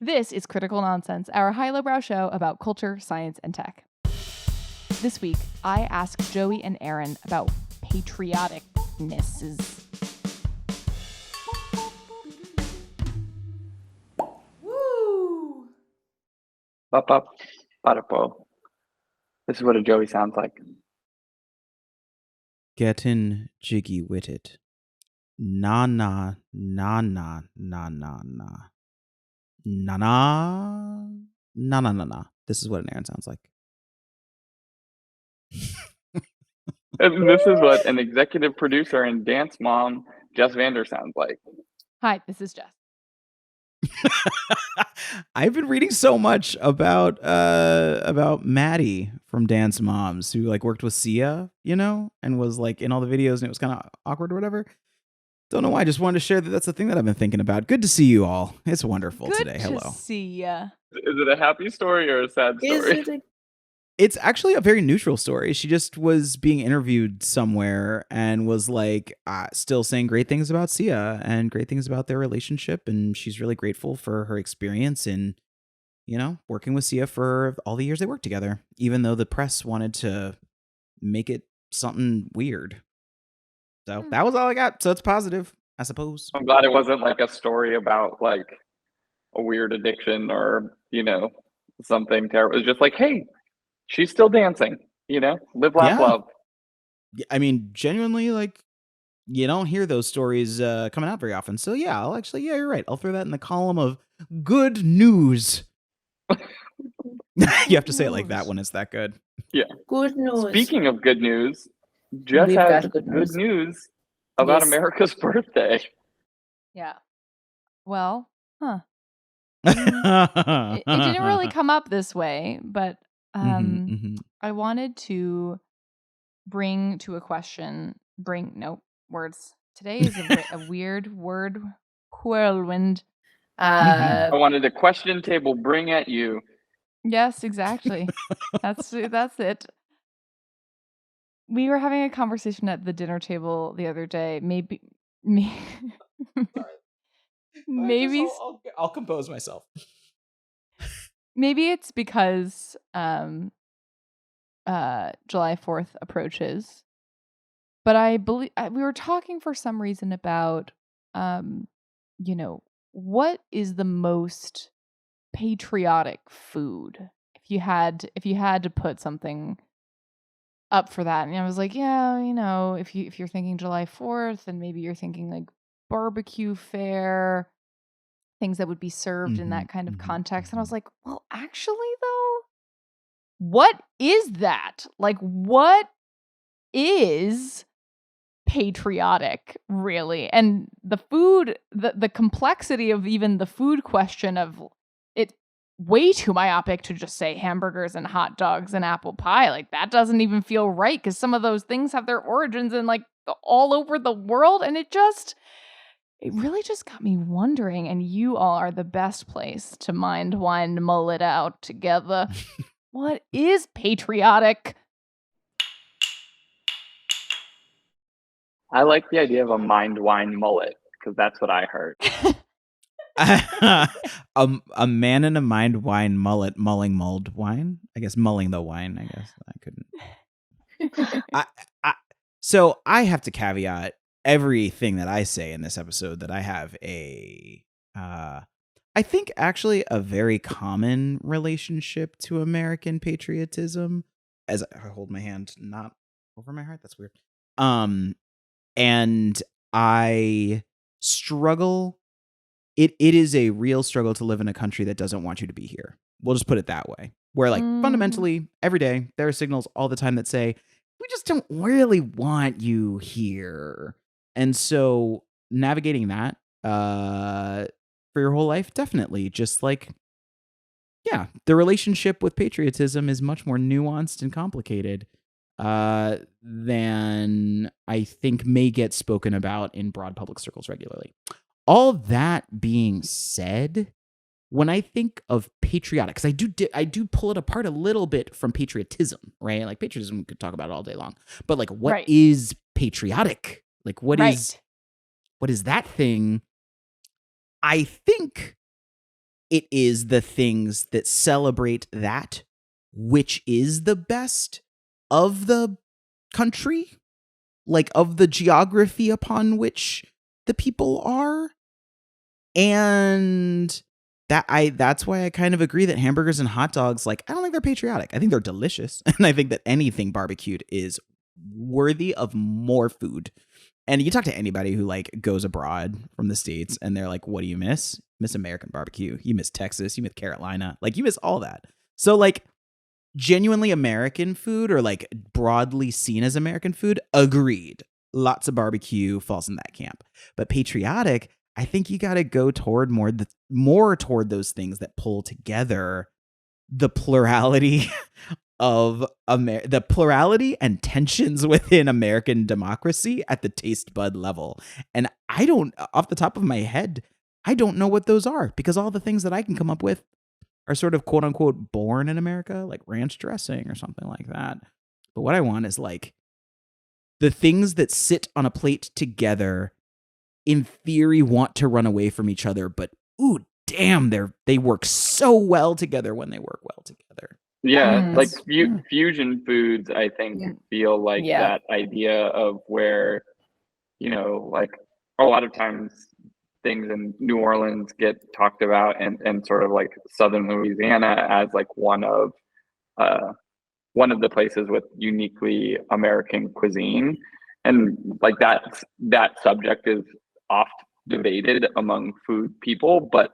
This is Critical Nonsense, our high-lowbrow show about culture, science, and tech. This week, I asked Joey and Aaron about patrioticnesses. Woo! Up, bada-po. This is what a Joey sounds like. Gettin' jiggy with it. Na na na na na na na. Na na na na na na. This is what an Aaron sounds like. And this is what an executive producer and dance mom, Jess Vander, sounds like. Hi, this is Jess. I've been reading so much about Maddie from Dance Moms, who like worked with Sia, you know, and was like in all the videos, and it was kind of awkward or whatever. Don't know why. I just wanted to share that that's the thing that I've been thinking about. Good to see you all. It's wonderful today. Hello. Good to see ya. Is it a happy story or a sad story? It's actually a very neutral story. She just was being interviewed somewhere and was like still saying great things about Sia and great things about their relationship. And she's really grateful for her experience in, you know, working with Sia for all the years they worked together, even though the press wanted to make it something weird. So that was all I got. So it's positive, I suppose. I'm glad it wasn't like a story about like a weird addiction or, you know, something terrible. It's just like, hey, she's still dancing, you know, live, laugh, love. I mean, genuinely, like, you don't hear those stories coming out very often. So yeah, you're right. I'll throw that in the column of good news. You have to say it like that when it's that good. Yeah. Good news. Speaking of good news, Jess We've has got good good news. news about Yes. America's birthday. Yeah. Well, it didn't really come up this way, but I wanted to bring to a question, words. Today is a weird word whirlwind. I wanted a question table bring at you. Yes, exactly. That's it. We were having a conversation at the dinner table the other day. Maybe I'll compose myself. Maybe it's because July 4th approaches. But I believe we were talking for some reason about you know, what is the most patriotic food? If you had to put something up for that. And I was like, yeah, you know, if you're thinking July 4th, and maybe you're thinking like barbecue fare, things that would be served in that kind of context. And I was like, well, actually though, what is that? Like, what is patriotic, really? And the food, the complexity of even the food question of it, way too myopic to just say hamburgers and hot dogs and apple pie. Like, that doesn't even feel right, because some of those things have their origins in like all over the world. And it really just got me wondering, and you all are the best place to mind, wine, mull it out together. What is patriotic? I like the idea of a mind wine mullet because that's what I heard. A man in a mind wine mullet mulling mulled wine. I guess mulling the wine. I guess I couldn't. So I have to caveat everything that I say in this episode that I have I think actually a very common relationship to American patriotism. As I hold my hand not over my heart, that's weird. And I struggle. It is a real struggle to live in a country that doesn't want you to be here. We'll just put it that way. Where like fundamentally every day there are signals all the time that say, we just don't really want you here. And so navigating that for your whole life, definitely just like, yeah, the relationship with patriotism is much more nuanced and complicated than I think may get spoken about in broad public circles regularly. All that being said, when I think of patriotic, because I do pull it apart a little bit from patriotism, right? Like patriotism, we could talk about it all day long. But like, what is patriotic? Like, what is that thing? I think it is the things that celebrate that, which is the best of the country, like of the geography upon which the people are. And that's why I kind of agree that hamburgers and hot dogs, like, I don't think they're patriotic. I think they're delicious. And I think that anything barbecued is worthy of more food. And you talk to anybody who like goes abroad from the States and they're like, what do you miss? Miss American barbecue. You miss Texas. You miss Carolina. Like, you miss all that. So like genuinely American food, or like broadly seen as American food, agreed. Lots of barbecue falls in that camp. But patriotic, I think you got to go toward more toward those things that pull together the plurality of the plurality and tensions within American democracy at the taste bud level. And I don't, off the top of my head, I don't know what those are, because all the things that I can come up with are sort of quote unquote born in America, like ranch dressing or something like that. But what I want is like the things that sit on a plate together, in theory, want to run away from each other, but ooh, damn, they work so well together when they work well together. Yeah, like Yeah. fusion foods, I think, Yeah. feel like Yeah. that idea of where, you know, like a lot of times things in New Orleans get talked about, and sort of like Southern Louisiana as like one of the places with uniquely American cuisine. And like that subject is oft debated among food people, but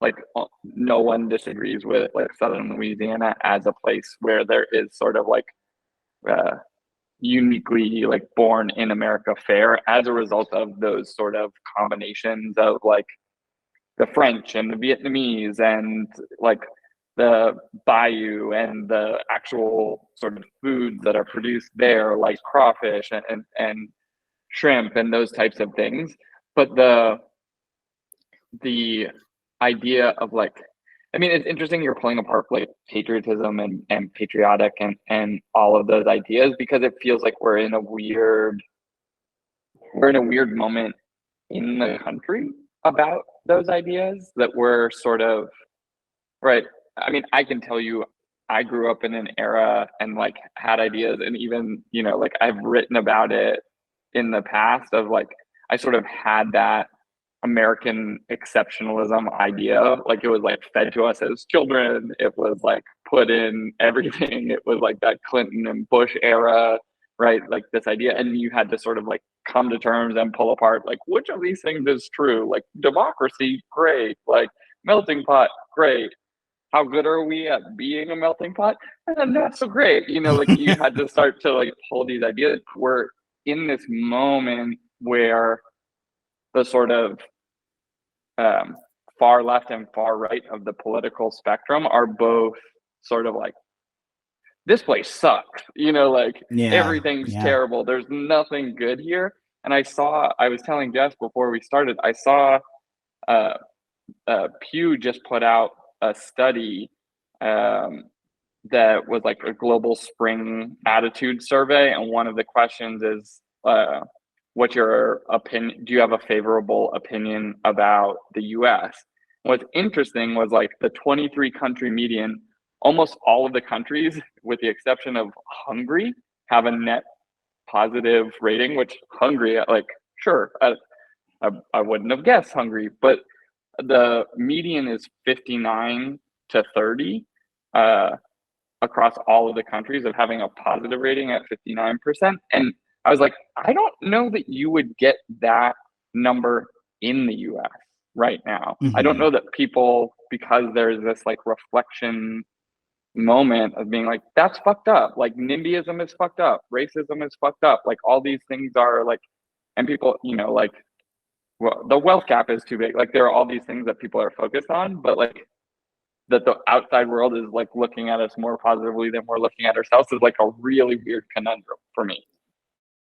like no one disagrees with like Southern Louisiana as a place where there is sort of like uniquely like born in America fare as a result of those sort of combinations of like the French and the Vietnamese and like the bayou and the actual sort of foods that are produced there, like crawfish and shrimp and those types of things. But the idea of like, I mean, it's interesting you're pulling apart like patriotism and patriotic and all of those ideas, because it feels like we're in a weird moment in the country about those ideas that we're sort of right. I mean, I can tell you I grew up in an era and like had ideas, and even, you know, like I've written about it in the past of like I sort of had that American exceptionalism idea. Like it was like fed to us as children. It was like put in everything. It was like that Clinton and Bush era, right? Like this idea. And you had to sort of like come to terms and pull apart like which of these things is true. Like democracy, great. Like melting pot, great. How good are we at being a melting pot? And not so great. You know, like you had to start to like pull these ideas. We're in this moment where the sort of far left and far right of the political spectrum are both sort of like, this place sucks, you know, like everything's terrible. There's nothing good here. And I was telling Jess before we started, I saw Pew just put out a study that was like a global spring attitude survey. And one of the questions is, what's your opinion? Do you have a favorable opinion about the US? What's interesting was like the 23 country median, almost all of the countries, with the exception of Hungary, have a net positive rating, which Hungary, like, sure, I wouldn't have guessed Hungary, but the median is 59 to 30 across all of the countries of having a positive rating at 59%. And I was like, I don't know that you would get that number in the US right now. I don't know that people, because there's this like reflection moment of being like, that's fucked up. Like NIMBYism is fucked up. Racism is fucked up. Like all these things are like, and people, you know, like, well, the wealth gap is too big. Like there are all these things that people are focused on, but like that the outside world is like looking at us more positively than we're looking at ourselves is like a really weird conundrum for me.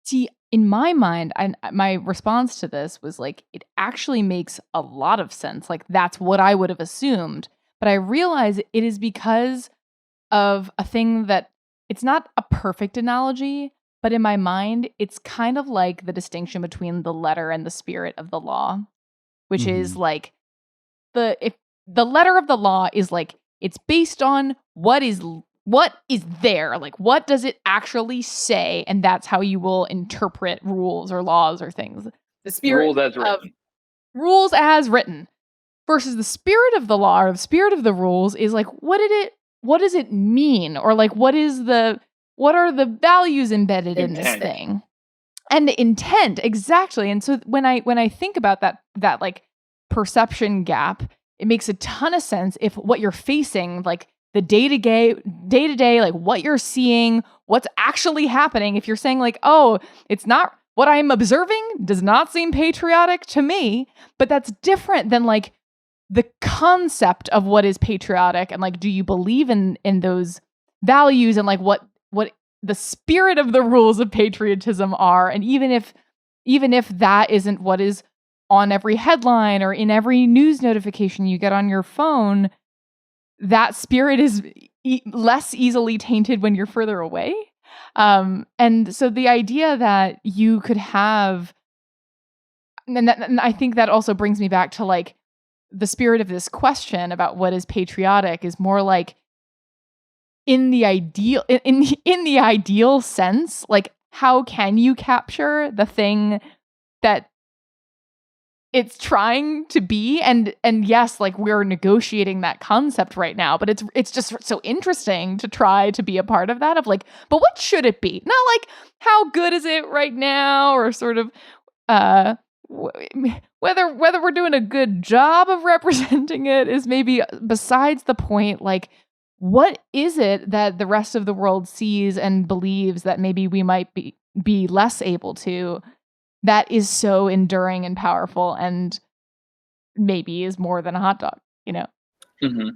See, in my mind, my response to this was like, it actually makes a lot of sense. Like that's what I would have assumed. But I realize it is because of a thing that it's not a perfect analogy, but in my mind, it's kind of like the distinction between the letter and the spirit of the law, which is like if the letter of the law is like, it's based on what is there, like what does it actually say, and that's how you will interpret rules or laws or things. The spirit Rules as of written. rules as written versus the spirit of the law or the spirit of the rules is like, what does it mean, or like what are the values embedded in this thing, and the intent, exactly. And so when I think about that like perception gap, it makes a ton of sense if what you're facing, like the day-to-day, like what you're seeing, what's actually happening, if you're saying like, oh, it's not what I'm observing does not seem patriotic to me, but that's different than like the concept of what is patriotic, and like, do you believe in those values, and like what the spirit of the rules of patriotism are. And even if that isn't what is on every headline or in every news notification you get on your phone, that spirit is less easily tainted when you're further away. And so the idea that you could have, and I think that also brings me back to like the spirit of this question about what is patriotic is more like, in the ideal sense, like how can you capture the thing that it's trying to be? And yes, like we're negotiating that concept right now, but it's just so interesting to try to be a part of that, of like, but what should it be? Not like how good is it right now, or sort of whether we're doing a good job of representing it is maybe besides the point. Like, what is it that the rest of the world sees and believes that maybe we might be less able to, that is so enduring and powerful, and maybe is more than a hot dog, you know? Mm-hmm.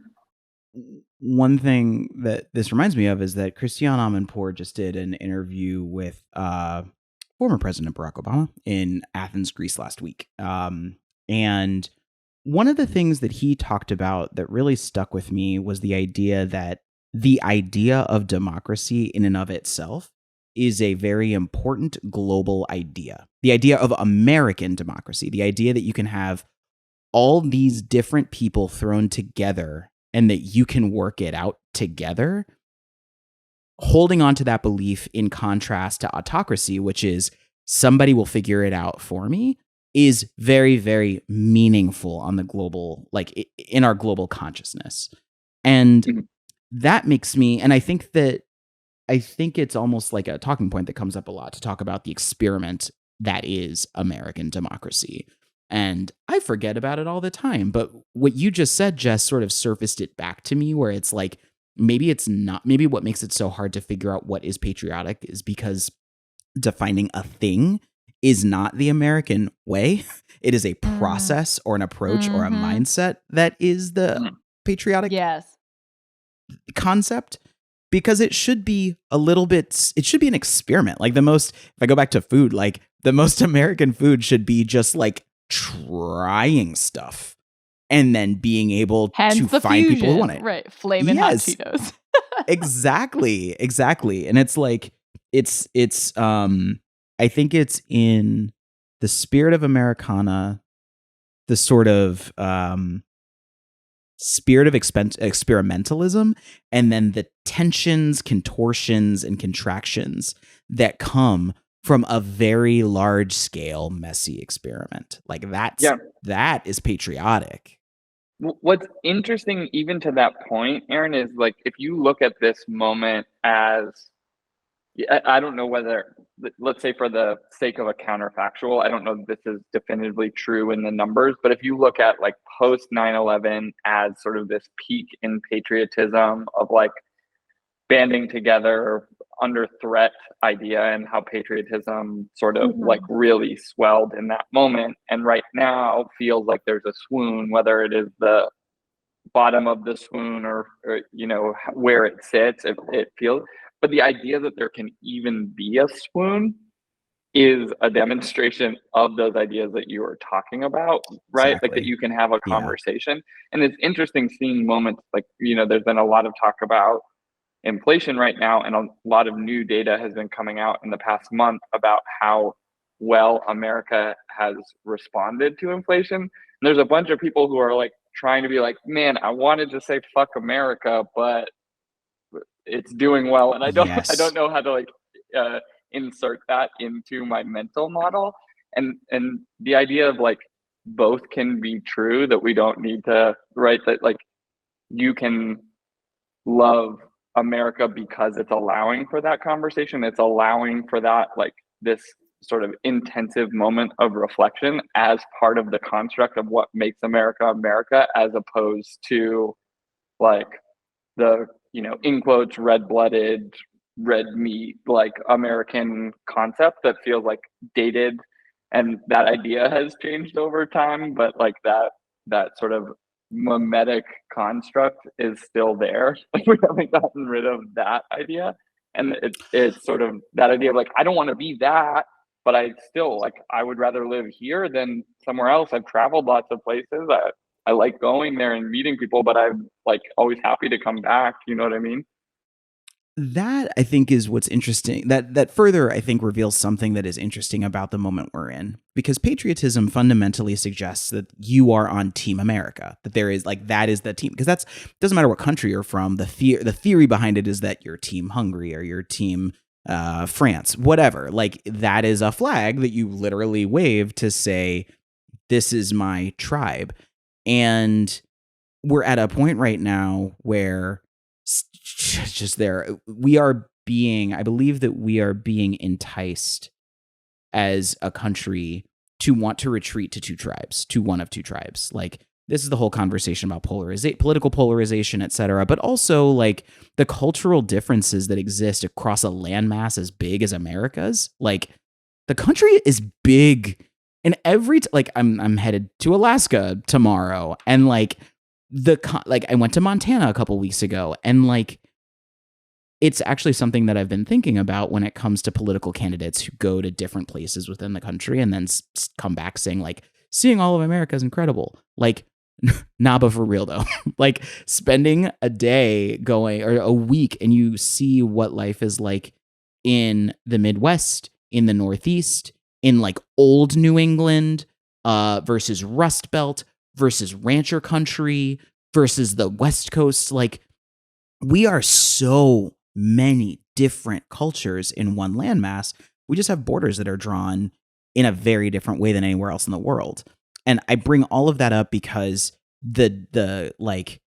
One thing that this reminds me of is that Christiane Amanpour just did an interview with former President Barack Obama in Athens, Greece last week. And one of the things that he talked about that really stuck with me was the idea of democracy in and of itself is a very important global idea. The idea of American democracy, the idea that you can have all these different people thrown together and that you can work it out together. Holding on to that belief in contrast to autocracy, which is somebody will figure it out for me, is very, very meaningful on the global, like in our global consciousness. And that makes me, and I think it's almost like a talking point that comes up a lot to talk about the experiment that is American democracy. And I forget about it all the time. But what you just said, Jess, sort of surfaced it back to me, where it's like, maybe what makes it so hard to figure out what is patriotic is because defining a thing is not the American way. It is a process or an approach or a mindset that is the patriotic concept, because it should be it should be an experiment. Like if I go back to food, like the most American food should be just like trying stuff and then being able to find fusion, people who want it. Right. Flamin' hot Cheetos. Exactly. And it's like, I think it's in the spirit of Americana, the sort of spirit of experimentalism, and then the tensions, contortions, and contractions that come from a very large scale, messy experiment. Like that is patriotic. What's interesting, even to that point, Aaron, is like, if you look at this moment as, I don't know whether, let's say for the sake of a counterfactual, I don't know if this is definitively true in the numbers, but if you look at like post 9/11 as sort of this peak in patriotism of like banding together under threat idea, and how patriotism sort of like really swelled in that moment, and right now feels like there's a swoon, whether it is the bottom of the swoon or you know, where it sits, it feels, but the idea that there can even be a swoon is a demonstration of those ideas that you were talking about, right? Exactly. Like that you can have a conversation. And it's interesting seeing moments like, you know, there's been a lot of talk about inflation right now, and a lot of new data has been coming out in the past month about how well America has responded to inflation. And there's a bunch of people who are like trying to be like, man, I wanted to say fuck America, but it's doing well, and I Yes. don't know how to like insert that into my mental model, and the idea of like both can be true, that we don't need to write that like you can love America because it's allowing for that conversation, it's allowing for that like this sort of intensive moment of reflection as part of the construct of what makes America America, as opposed to like the, you know, in quotes, red-blooded, red meat, like American concept that feels like dated, and that idea has changed over time, but like that sort of mimetic construct is still there. Like we haven't gotten rid of that idea, and it's sort of that idea of like, I don't want to be that, but I still like, I would rather live here than somewhere else. I've traveled lots of places. I like going there and meeting people, but I'm like always happy to come back. You know what I mean? That, I think, is what's interesting. That further, I think, reveals something that is interesting about the moment we're in, because patriotism fundamentally suggests that you are on Team America, that there is like, that is the team, because that's, doesn't matter what country you're from. The theory behind it is that you're Team Hungary or you're Team France, whatever. Like, that is a flag that you literally wave to say, this is my tribe. And we're at a point right now where just there, we are being, I believe that we are being enticed as a country to want to retreat to two tribes, to one of two tribes. Like, this is the whole conversation about political polarization, etc., but also like the cultural differences that exist across a landmass as big as America's. Like, the country is big, and like I'm headed to Alaska tomorrow, and like I went to Montana a couple weeks ago, and like, it's actually something that I've been thinking about when it comes to political candidates who go to different places within the country and then come back saying like, seeing all of America is incredible. Like, nah, but for real though, like spending a day going, or a week, and you see what life is like in the Midwest, in the Northeast, in like old New England, versus Rust Belt, versus rancher country, versus the West Coast. Like, we are so many different cultures in one landmass. We just have borders that are drawn in a very different way than anywhere else in the world. And I bring all of that up because the like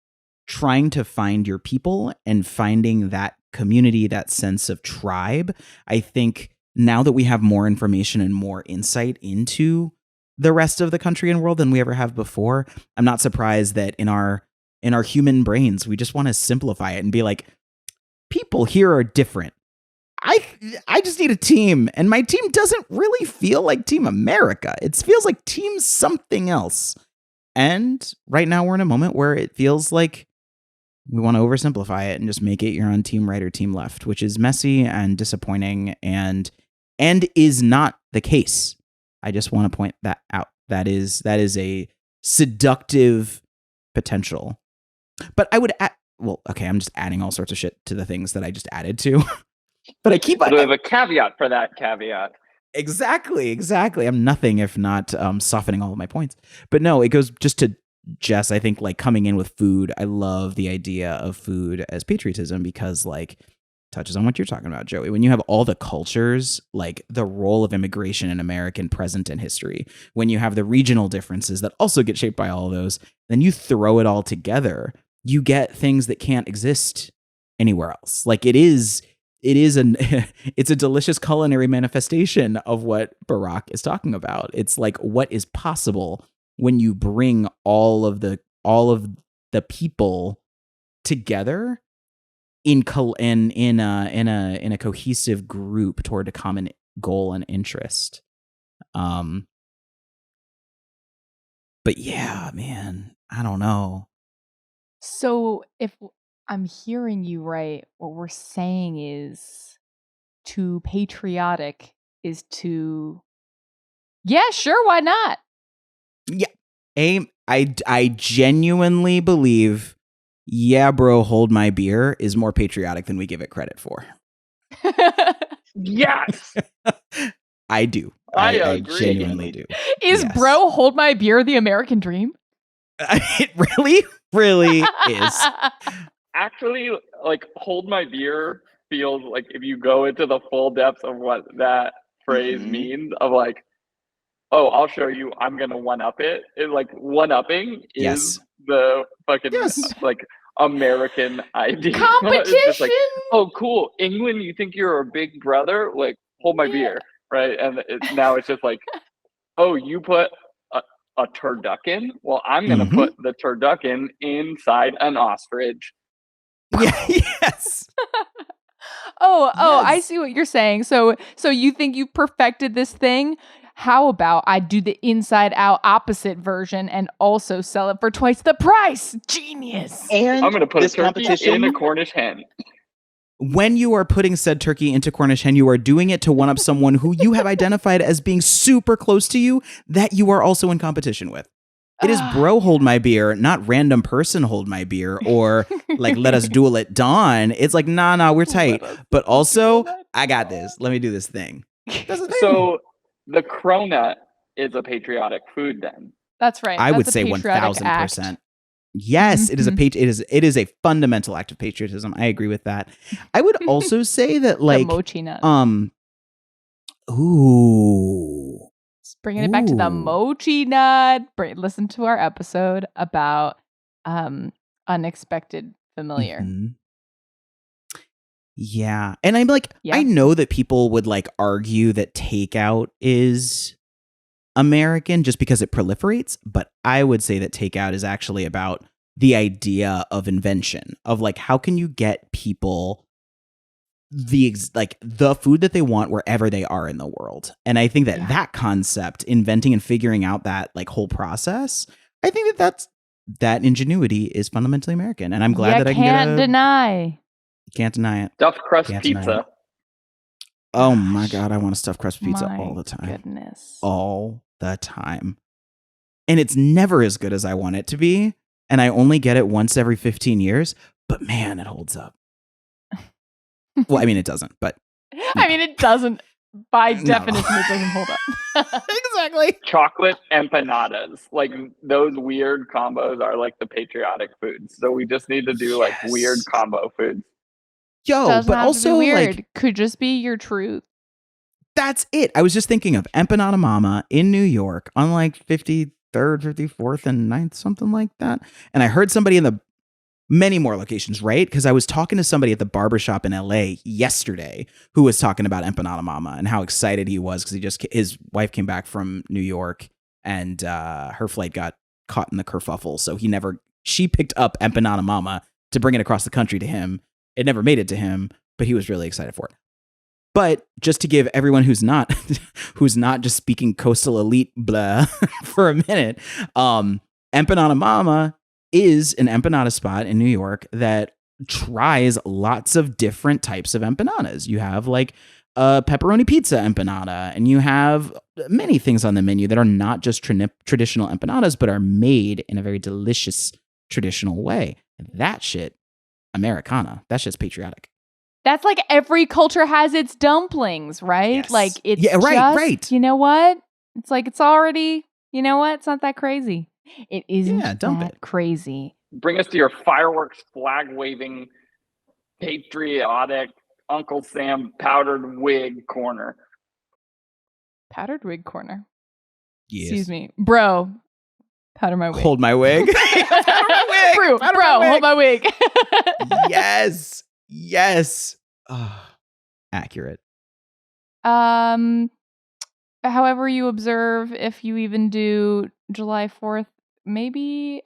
trying to find your people and finding that community, that sense of tribe, I think now that we have more information and more insight into the rest of the country and world than we ever have before, I'm not surprised that in our human brains, we just want to simplify it and be like, people here are different. I just need a team, and my team doesn't really feel like Team America. It feels like Team something else. And right now we're in a moment where it feels like we want to oversimplify it and just make it you're on Team Right or Team Left, which is messy and disappointing and is not the case. I just want to point that out. That is a seductive potential. But I would add, well, okay, I'm just adding all sorts of shit to the things that I just added to. But I keep... So we have a caveat for that caveat. Exactly. I'm nothing if not softening all of my points. But no, it goes just to Jess. I think like coming in with food, I love the idea of food as patriotism, because like touches on what you're talking about, Joey. When you have all the cultures, like the role of immigration in American present and history, when you have the regional differences that also get shaped by all of those, then you throw it all together, you get things that can't exist anywhere else. Like it's a delicious culinary manifestation of what Barack is talking about. It's like what is possible when you bring all of the people together in a cohesive group toward a common goal and interest. But yeah, man, I don't know. So if I'm hearing you right, what we're saying is to patriotic is to, yeah, sure, why not? Yeah. I genuinely believe, yeah, bro, hold my beer is more patriotic than we give it credit for. Yes. I do. I I agree. genuinely do. Is Yes. bro, hold my beer the American dream? It really, really is. Actually, like, hold my beer feels like, if you go into the full depths of what that phrase means, of like, oh, I'll show you, I'm gonna one up it. It like, one upping is Yes. the fucking Yes. like American idea. Competition. It's just like, oh, cool, England, you think you're a big brother? Like, hold my beer, right? And now it's just like, oh, you put a turducken? Well, I'm gonna put the turducken inside an ostrich. Yeah, yes. I Yes. see what you're saying. So you think you perfected this thing? How about I do the inside out opposite version and also sell it for twice the price? Genius. And I'm gonna put a this turkey competition in a Cornish hen. When you are putting said turkey into Cornish hen, you are doing it to one up someone who you have identified as being super close to you that you are also in competition with. It is bro hold my beer, not random person hold my beer, or like let us duel at dawn. It's like, nah, we're tight. But also, I got this. Let me do this thing. That's the thing. So the cronut is a patriotic food then. That's right. I would That's a say patriotic 1000%. act. Yes, it is it is a fundamental act of patriotism. I agree with that. I would also say that, The like, mochi nut. ooh. Bringing it back to the Ooh. mochi nut. Listen to our episode about unexpected familiar. Mhm. Yeah. And I'm like, Yeah. I know that people would like argue that takeout is American just because it proliferates, but I would say that takeout is actually about the idea of invention, of like, how can you get people the food that they want wherever they are in the world. And I think that that concept, inventing and figuring out that like whole process, I think that ingenuity is fundamentally American. And I'm glad that I can can't deny. Can't deny it. Stuffed crust Can't deny pizza. it. Oh my God, I want a stuffed crust pizza My all the time. Goodness. All the time. And it's never as good as I want it to be. And I only get it once every 15 years. But man, it holds up. Well, I mean, it doesn't, but. I mean, it doesn't. By definition, it doesn't hold up. Exactly. Chocolate empanadas. Like, those weird combos are like the patriotic foods. So we just need to do like weird combo foods. Yo, Doesn't but have to also be weird. like, Could just be your truth. that's it. I was just thinking of Empanada Mama in New York on like 53rd, 54th, and 9th, something like that. And I heard somebody in the many more locations, right? Because I was talking to somebody at the barbershop in LA yesterday who was talking about Empanada Mama and how excited he was because his wife came back from New York and her flight got caught in the kerfuffle. So she picked up Empanada Mama to bring it across the country to him. It never made it to him, but he was really excited for it. But just to give everyone who's not just speaking coastal elite blah for a minute, Empanada Mama is an empanada spot in New York that tries lots of different types of empanadas. You have like a pepperoni pizza empanada, and you have many things on the menu that are not just traditional empanadas, but are made in a very delicious traditional way. And that shit, Americana, that shit's patriotic. That's like every culture has its dumplings, right? Yes. Like it's right. You know what? It's like it's already, you know what? It's not that crazy. It isn't dump that it. crazy. Bring us to your fireworks, flag waving, patriotic Uncle Sam powdered wig corner. Powdered wig corner. Yes. Excuse me. Bro, powder my wig. Hold my wig. Bro, hold my wig. Yes. Yes. Oh, accurate. However you observe, if you even do July 4th, maybe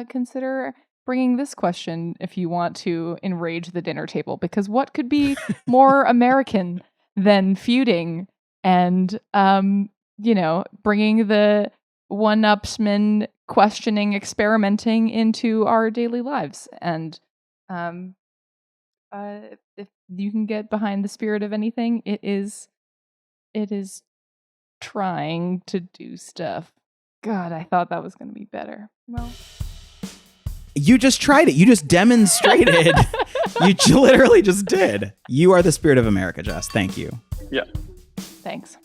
consider bringing this question if you want to enrage the dinner table, because what could be more American than feuding and, bringing the one-upsman questioning, experimenting into our daily lives. And if you can get behind the spirit of anything, it is trying to do stuff. God, I thought that was going to be better. Well, you just tried it. You just demonstrated. You literally just did. You are the spirit of America, Jess. Thank you. Yeah. Thanks.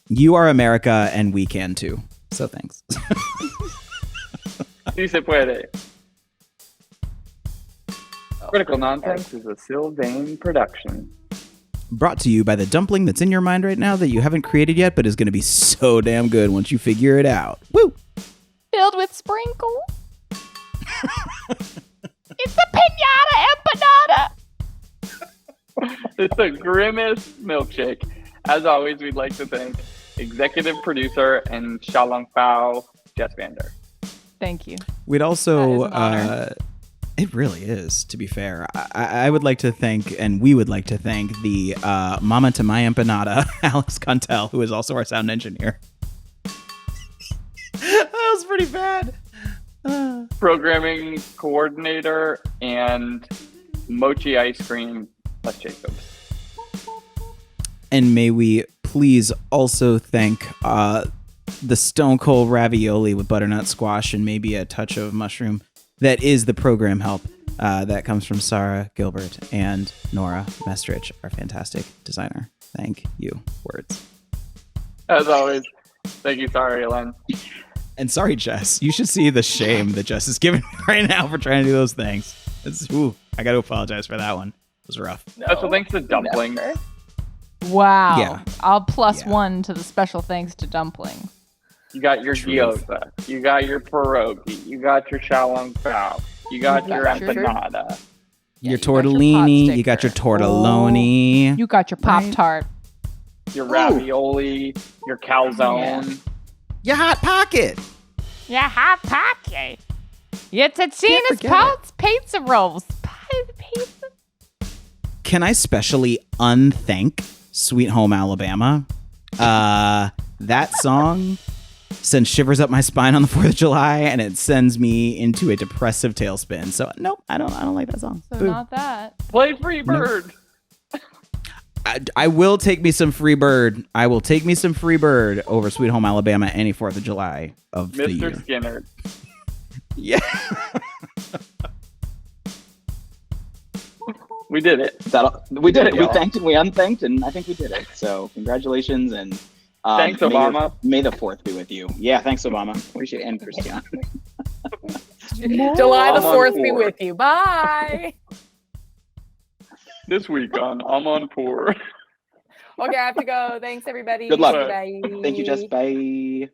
You are America, and we can too. So thanks. Si se puede. Critical Nonsense is a Sylvain production. Brought to you by the dumpling that's in your mind right now that you haven't created yet, but is going to be so damn good once you figure it out. Woo! Filled with sprinkles. It's a pinata empanada. It's the grimmest milkshake. As always, we'd like to thank executive producer and Xiaolong Pao, Jess Vander. Thank you. We'd also, That is an honor. it really is, to be fair. I would like to thank, and we would like to thank the mama to my empanada, Alex Contel, who is also our sound engineer. That was pretty bad. Programming coordinator and mochi ice cream, Les Jacobs. And may we please also thank the Stone Cold Ravioli with butternut squash and maybe a touch of mushroom. That is the program help that comes from Sarah Gilbert and Nora Mestrich, our fantastic designer. Thank you. Words. As always, thank you, sorry, Ellen. And sorry, Jess. You should see the shame that Jess is giving right now for trying to do those things. I got to apologize for that one. It was rough. Special thanks to Dumpling. Wow. Yeah. I'll plus Yeah. 1 to the special thanks to dumpling. You got your Truth. gyoza. You got your pierogi. You got your xiaolong pao. You got You your got your- empanada. Yeah, Your you got your pot tortellini. You got your sticker. tortelloni. You got your Pop Tart. Your ravioli. Your calzone. Your hot pocket. Yeah, hot pocket. Your Can't Tachina's forget Pulse pizza rolls. Pizza. Can I specially unthank Sweet Home Alabama? That song sends shivers up my spine on the 4th of July, and it sends me into a depressive tailspin. So nope, I don't like that song. So Boo. not that. Play Freebird. I will take me some free bird. I will take me some free bird over Sweet Home Alabama any 4th of July of the year. Mr. Skinner. Yeah. We did it. We did it. We y'all. thanked and we unthanked, and I think we did it. So congratulations, and Thanks, Obama. May the 4th be with you. Yeah, thanks, Obama. Appreciate it. And Christian. July the I'm on 4th be board. with you. Bye. This week on I'm on Poor. Okay, I have to go. Thanks, everybody. Good luck. Bye. Thank you, Jess. Bye.